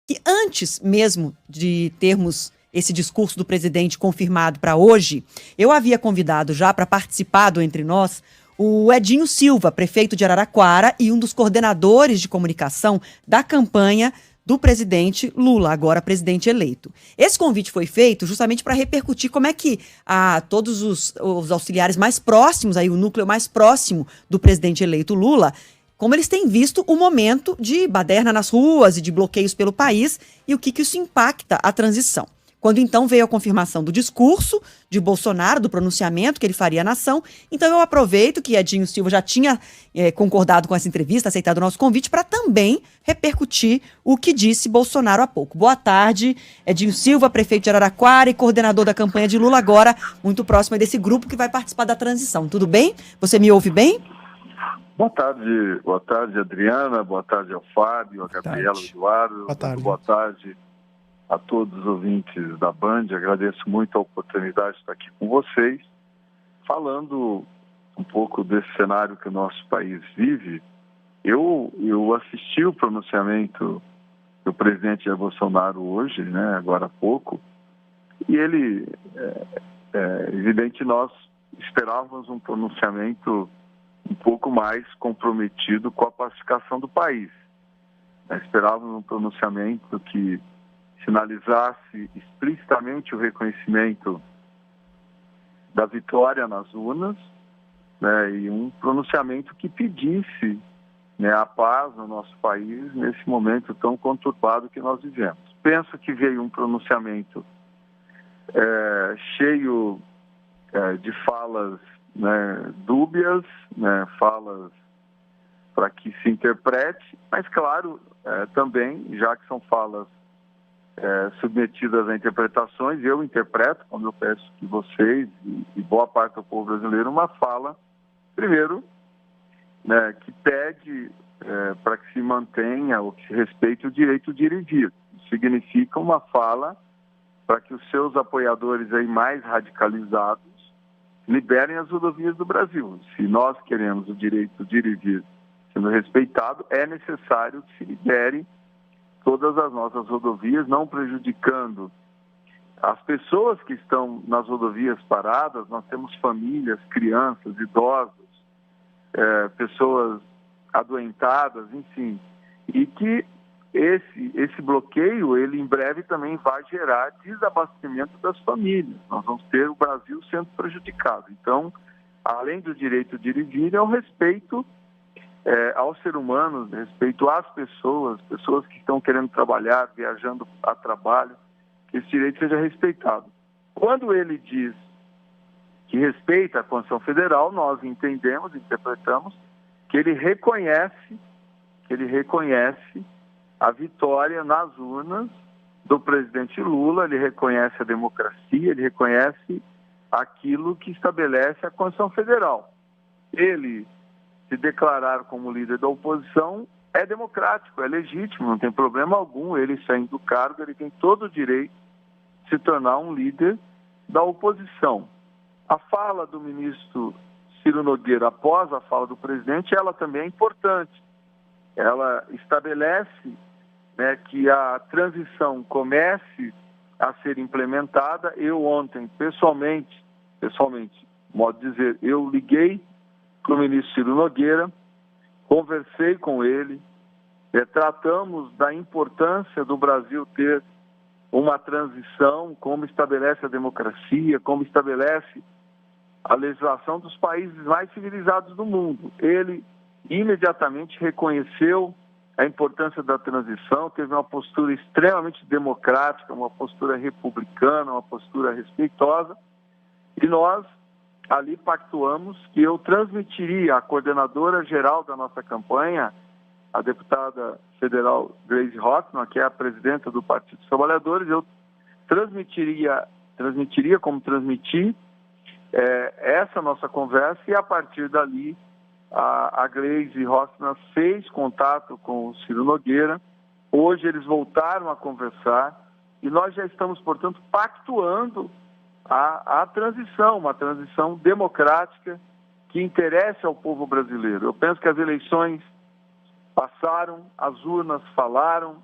que antes mesmo de termos esse discurso do presidente confirmado para hoje, eu havia convidado já para participar do Entre Nós o Edinho Silva, prefeito de Araraquara e um dos coordenadores de comunicação da campanha do presidente Lula, agora presidente eleito. Esse convite foi feito justamente para repercutir como é que todos os auxiliares mais próximos, aí o núcleo mais próximo do presidente eleito Lula, como eles têm visto o momento de baderna nas ruas e de bloqueios pelo país e o que isso impacta a transição. Quando então veio a confirmação do discurso de Bolsonaro, do pronunciamento que ele faria à nação, então eu aproveito que Edinho Silva já tinha concordado com essa entrevista, aceitado o nosso convite, para também repercutir o que disse Bolsonaro há pouco. Boa tarde, Edinho Silva, prefeito de Araraquara e coordenador da campanha de Lula, agora muito próximo desse grupo que vai participar da transição. Tudo bem? Você me ouve bem? Boa tarde, Adriana, boa tarde ao Fábio, a Gabriela, ao Eduardo, boa tarde a todos os ouvintes da Band. Agradeço muito a oportunidade de estar aqui com vocês, falando um pouco desse cenário que o nosso país vive. Eu assisti o pronunciamento do presidente Jair Bolsonaro hoje, né, agora há pouco, e ele, evidente, nós esperávamos um pronunciamento um pouco mais comprometido com a pacificação do país. Esperávamos um pronunciamento que sinalizasse explicitamente o reconhecimento da vitória nas urnas, né, e um pronunciamento que pedisse, né, a paz no nosso país nesse momento tão conturbado que nós vivemos. Penso que veio um pronunciamento cheio de falas, né, dúbias, né, falas para que se interprete, mas claro, também, já que são falas submetidas a interpretações, eu interpreto, como eu peço que vocês e boa parte do povo brasileiro, uma fala, primeiro, né, que pede para que se mantenha ou que se respeite o direito de ir e vir. Significa uma fala para que os seus apoiadores aí mais radicalizados liberem as rodovias do Brasil. Se nós queremos o direito de ir e vir sendo respeitado, é necessário que se libere todas as nossas rodovias, não prejudicando as pessoas que estão nas rodovias paradas. Nós temos famílias, crianças, idosos, pessoas adoentadas, enfim, e que esse bloqueio, ele em breve também vai gerar desabastecimento das famílias. Nós vamos ter o Brasil sendo prejudicado. Então, além do direito de ir e vir, é o respeito ao ser humano, respeito às pessoas que estão querendo trabalhar, viajando a trabalho, que esse direito seja respeitado. Quando ele diz que respeita a Constituição Federal, nós entendemos, interpretamos, que ele reconhece a vitória nas urnas do presidente Lula, ele reconhece a democracia, ele reconhece aquilo que estabelece a Constituição Federal. Ele se declarar como líder da oposição é democrático, é legítimo, não tem problema algum. Ele saindo do cargo, ele tem todo o direito de se tornar um líder da oposição. A fala do ministro Ciro Nogueira após a fala do presidente, ela também é importante. Ela estabelece, né, que a transição comece a ser implementada. Eu ontem, pessoalmente, modo de dizer, eu liguei para o ministro Ciro Nogueira, conversei com ele, tratamos da importância do Brasil ter uma transição, como estabelece a democracia, como estabelece a legislação dos países mais civilizados do mundo. Ele imediatamente reconheceu a importância da transição, teve uma postura extremamente democrática, uma postura republicana, uma postura respeitosa, e nós ali pactuamos que eu transmitiria à coordenadora geral da nossa campanha, a deputada federal Gleisi Hoffmann, que é a presidenta do Partido dos Trabalhadores, eu transmitiria como transmiti essa nossa conversa, e a partir dali a Gleisi Hoffmann fez contato com o Ciro Nogueira. Hoje eles voltaram a conversar e nós já estamos, portanto, pactuando a transição, uma transição democrática que interesse ao povo brasileiro. Eu penso que as eleições passaram, as urnas falaram,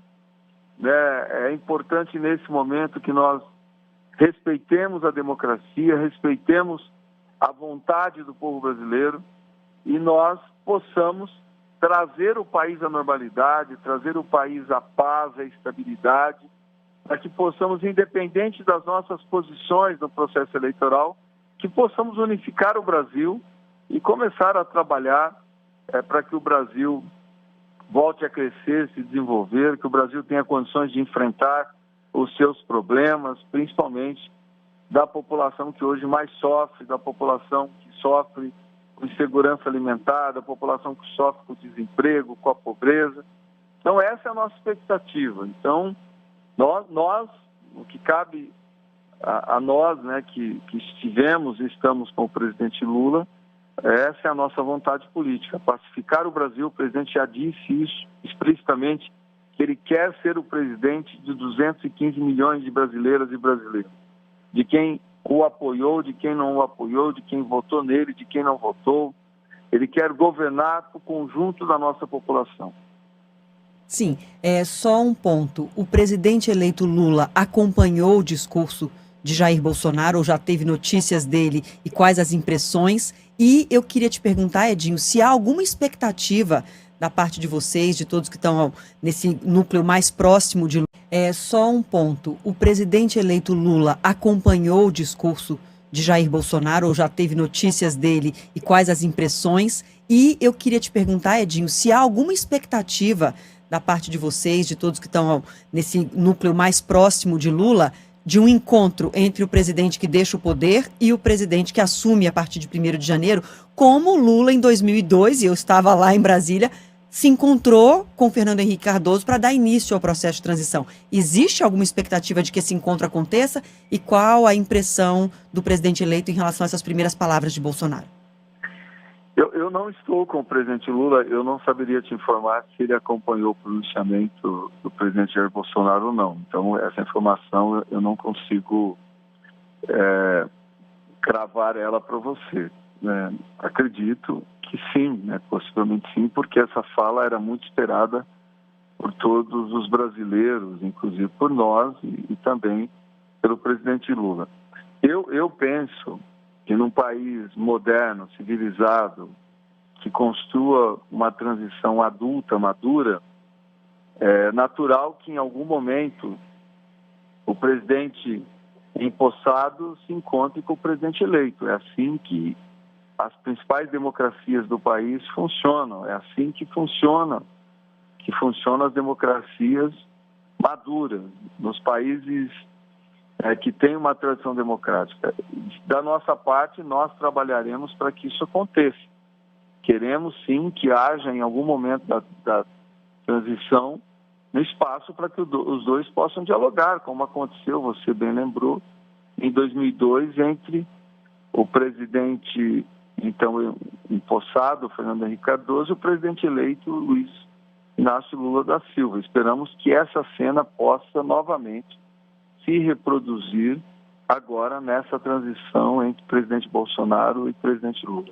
né, é importante nesse momento que nós respeitemos a democracia, respeitemos a vontade do povo brasileiro e nós possamos trazer o país à normalidade, trazer o país à paz, à estabilidade, para que possamos, independente das nossas posições no processo eleitoral, que possamos unificar o Brasil e começar a trabalhar para que o Brasil volte a crescer, se desenvolver, que o Brasil tenha condições de enfrentar os seus problemas, principalmente da população que hoje mais sofre, da população que sofre com insegurança alimentar, da população que sofre com o desemprego, com a pobreza. Então, essa é a nossa expectativa. Então, nós o que cabe a nós, né, que estivemos e estamos com o presidente Lula, essa é a nossa vontade política, pacificar o Brasil. O presidente já disse isso explicitamente, que ele quer ser o presidente de 215 milhões de brasileiras e brasileiros, de quem o apoiou, de quem não o apoiou, de quem votou nele, de quem não votou. Ele quer governar o conjunto da nossa população. Sim, é só um ponto. O presidente eleito Lula acompanhou o discurso de Jair Bolsonaro, ou já teve notícias dele, e quais as impressões? E eu queria te perguntar, Edinho, se há alguma expectativa da parte de vocês, de todos que estão nesse núcleo mais próximo de Lula. É só um ponto. O presidente eleito Lula acompanhou o discurso de Jair Bolsonaro, ou já teve notícias dele, e quais as impressões? E eu queria te perguntar, Edinho, se há alguma expectativa da parte de vocês, de todos que estão nesse núcleo mais próximo de Lula, de um encontro entre o presidente que deixa o poder e o presidente que assume a partir de 1º de janeiro, como Lula em 2002, e eu estava lá em Brasília, se encontrou com Fernando Henrique Cardoso para dar início ao processo de transição. Existe alguma expectativa de que esse encontro aconteça? E qual a impressão do presidente eleito em relação a essas primeiras palavras de Bolsonaro? Eu não estou com o presidente Lula, eu não saberia te informar se ele acompanhou o pronunciamento do presidente Jair Bolsonaro ou não. Então, essa informação eu não consigo cravar ela para você. Né? Acredito que sim, né? Possivelmente sim, porque essa fala era muito esperada por todos os brasileiros, inclusive por nós e também pelo presidente Lula. Eu penso que num país moderno, civilizado, que construa uma transição adulta, madura, é natural que em algum momento o presidente empossado se encontre com o presidente eleito. É assim que as principais democracias do país funcionam. É assim que funcionam as democracias maduras, nos países que tem uma tradição democrática. Da nossa parte, nós trabalharemos para que isso aconteça. Queremos, sim, que haja, em algum momento da transição, um espaço para que os dois possam dialogar, como aconteceu, você bem lembrou, em 2002, entre o presidente, então, empossado, Fernando Henrique Cardoso, e o presidente eleito, Luiz Inácio Lula da Silva. Esperamos que essa cena possa, novamente, se reproduzir agora nessa transição entre o presidente Bolsonaro e o presidente Lula.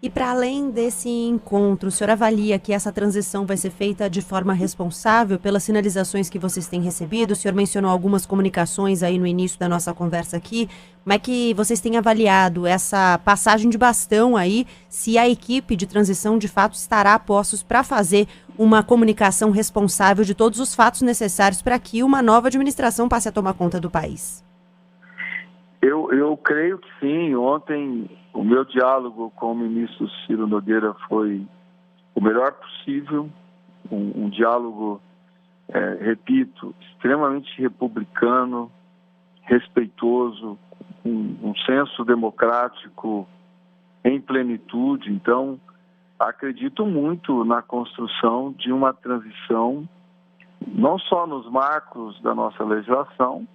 E para além desse encontro, o senhor avalia que essa transição vai ser feita de forma responsável pelas sinalizações que vocês têm recebido? O senhor mencionou algumas comunicações aí no início da nossa conversa aqui. Como é que vocês têm avaliado essa passagem de bastão aí, se a equipe de transição de fato estará a postos para fazer uma comunicação responsável de todos os fatos necessários para que uma nova administração passe a tomar conta do país? Eu creio que sim. Ontem o meu diálogo com o ministro Ciro Nogueira foi o melhor possível, um diálogo, repito, extremamente republicano, respeitoso, um senso democrático em plenitude. Então, acredito muito na construção de uma transição, não só nos marcos da nossa legislação,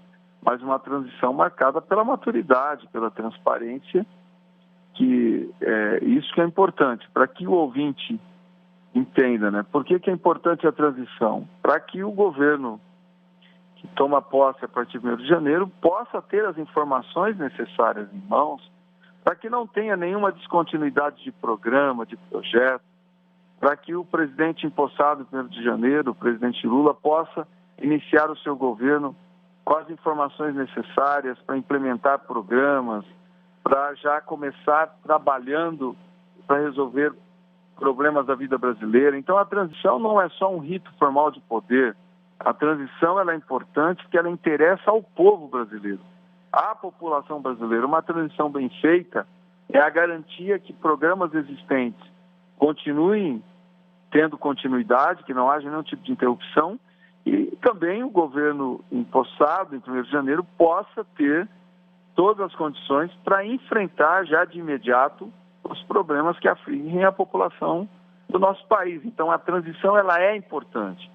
mas uma transição marcada pela maturidade, pela transparência, que isso que é importante, para que o ouvinte entenda, né? Por que é importante a transição? Para que o governo que toma posse a partir de 1º de janeiro possa ter as informações necessárias em mãos, para que não tenha nenhuma descontinuidade de programa, de projeto, para que o presidente empossado em 1º de janeiro, o presidente Lula, possa iniciar o seu governo com as informações necessárias para implementar programas, para já começar trabalhando para resolver problemas da vida brasileira. Então, a transição não é só um rito formal de poder. A transição ela é importante porque ela interessa ao povo brasileiro, à população brasileira. Uma transição bem feita é a garantia que programas existentes continuem tendo continuidade, que não haja nenhum tipo de interrupção, e também o governo empossado em 1º de janeiro possa ter todas as condições para enfrentar já de imediato os problemas que afligem a população do nosso país. Então, a transição ela é importante.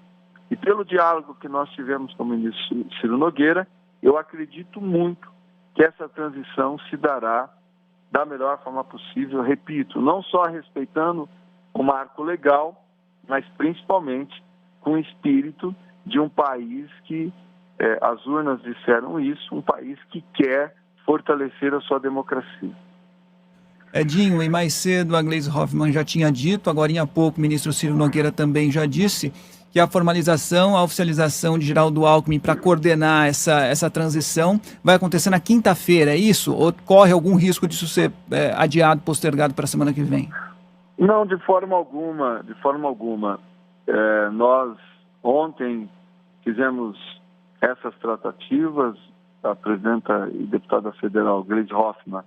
E pelo diálogo que nós tivemos com o ministro Ciro Nogueira, eu acredito muito que essa transição se dará da melhor forma possível, repito, não só respeitando o marco legal, mas principalmente com o espírito de um país que, as urnas disseram isso, um país que quer fortalecer a sua democracia. Edinho, e mais cedo a Gleisi Hoffmann já tinha dito, agora há pouco o ministro Ciro Nogueira também já disse que a formalização, a oficialização de Geraldo Alckmin para coordenar essa transição vai acontecer na quinta-feira, é isso? Ou corre algum risco disso ser adiado, postergado para a semana que vem? Não, de forma alguma, de forma alguma. Nós ontem fizemos essas tratativas, a presidenta e deputada federal Gleisi Hoffmann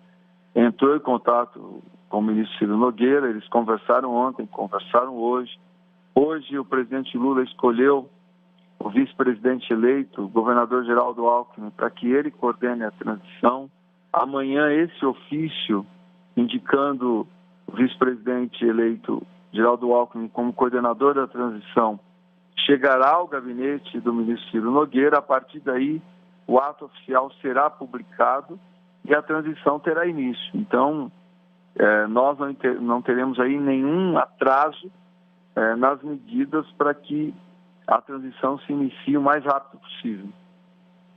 entrou em contato com o ministro Ciro Nogueira, eles conversaram ontem, conversaram hoje. Hoje o presidente Lula escolheu o vice-presidente eleito, o governador Geraldo Alckmin, para que ele coordene a transição. Amanhã esse ofício indicando o vice-presidente eleito Geraldo Alckmin como coordenador da transição chegará ao gabinete do ministro Ciro Nogueira. A partir daí o ato oficial será publicado e a transição terá início. Então, nós não teremos aí nenhum atraso nas medidas para que a transição se inicie o mais rápido possível.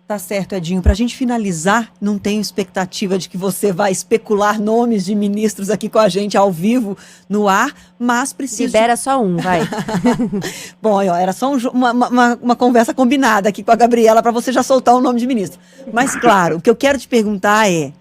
Tá certo, Edinho. Para a gente finalizar, não tenho expectativa de que você vai especular nomes de ministros aqui com a gente ao vivo, no ar, mas preciso... Libera só um, vai. Bom, ó, era só uma conversa combinada aqui com a Gabriela para você já soltar o nome de ministro. Mas, claro, o que eu quero te perguntar é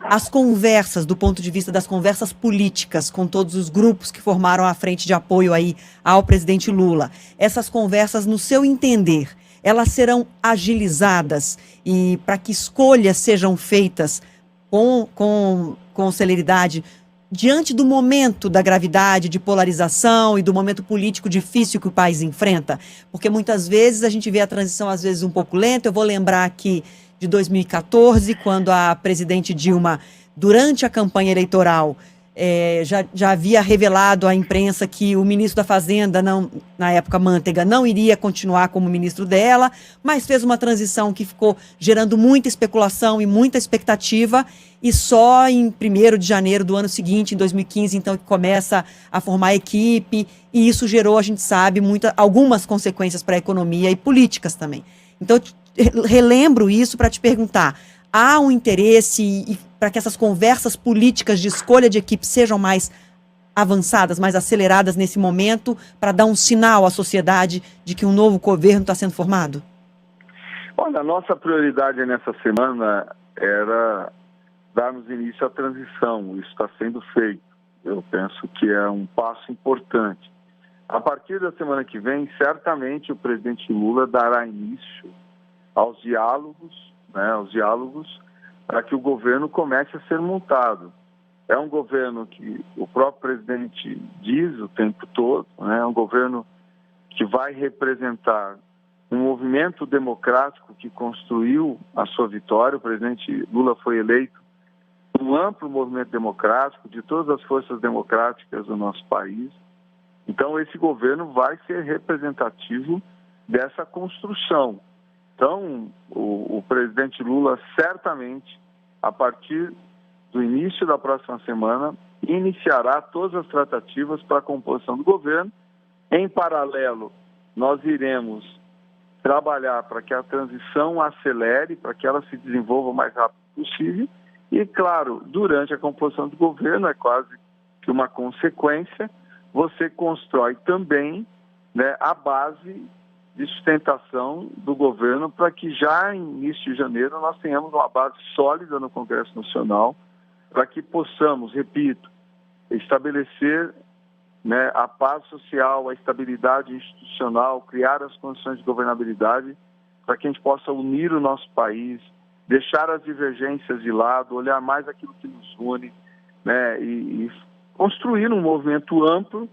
as conversas, do ponto de vista das conversas políticas com todos os grupos que formaram a frente de apoio aí ao presidente Lula. Essas conversas, no seu entender, elas serão agilizadas e para que escolhas sejam feitas com celeridade diante do momento da gravidade, de polarização e do momento político difícil que o país enfrenta? Porque muitas vezes a gente vê a transição às vezes um pouco lenta. Eu vou lembrar aqui de 2014, quando a presidente Dilma, durante a campanha eleitoral, já havia revelado à imprensa que o ministro da Fazenda, na época Manteiga, não iria continuar como ministro dela, mas fez uma transição que ficou gerando muita especulação e muita expectativa, e só em 1º de janeiro do ano seguinte, em 2015, então, que começa a formar a equipe, e isso gerou, a gente sabe, algumas consequências para a economia e políticas também. Então, eu relembro isso para te perguntar, há um interesse para que essas conversas políticas de escolha de equipe sejam mais avançadas, mais aceleradas nesse momento, para dar um sinal à sociedade de que um novo governo está sendo formado? Olha, a nossa prioridade nessa semana era darmos início à transição. Isso está sendo feito. Eu penso que é um passo importante. A partir da semana que vem, certamente o presidente Lula dará início aos diálogos, para que o governo comece a ser montado. É um governo que o próprio presidente diz o tempo todo, é um governo que vai representar um movimento democrático que construiu a sua vitória. O presidente Lula foi eleito um amplo movimento democrático de todas as forças democráticas do nosso país. Então, esse governo vai ser representativo dessa construção. Então, o presidente Lula certamente, a partir do início da próxima semana, iniciará todas as tratativas para a composição do governo. Em paralelo, nós iremos trabalhar para que a transição acelere, para que ela se desenvolva o mais rápido possível. E, claro, durante a composição do governo, é quase que uma consequência, você constrói também, né, a base de sustentação do governo para que já em início de janeiro nós tenhamos uma base sólida no Congresso Nacional para que possamos, repito, estabelecer, né, a paz social, a estabilidade institucional, criar as condições de governabilidade para que a gente possa unir o nosso país, deixar as divergências de lado, olhar mais aquilo que nos une, né, e construir um movimento amplo,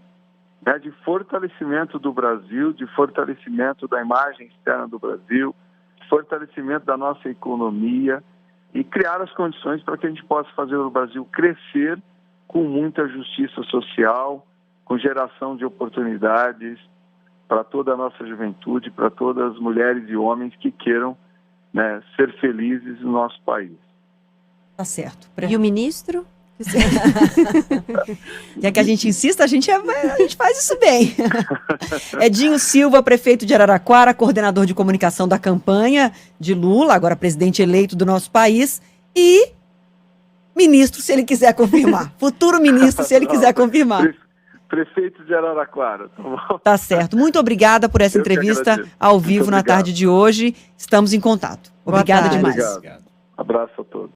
né, de fortalecimento do Brasil, de fortalecimento da imagem externa do Brasil, de fortalecimento da nossa economia e criar as condições para que a gente possa fazer o Brasil crescer com muita justiça social, com geração de oportunidades para toda a nossa juventude, para todas as mulheres e homens que queiram, né, ser felizes no nosso país. Tá certo. E o ministro? Quer que a gente insista? A gente faz isso bem. Edinho Silva, prefeito de Araraquara, coordenador de comunicação da campanha de Lula, agora presidente eleito do nosso país, e ministro, se ele quiser confirmar. Futuro ministro, se ele quiser confirmar. Prefeito de Araraquara. Tá bom? Tá certo. Muito obrigada por essa entrevista ao vivo na tarde de hoje. Estamos em contato. Obrigada demais. Obrigado. Abraço a todos.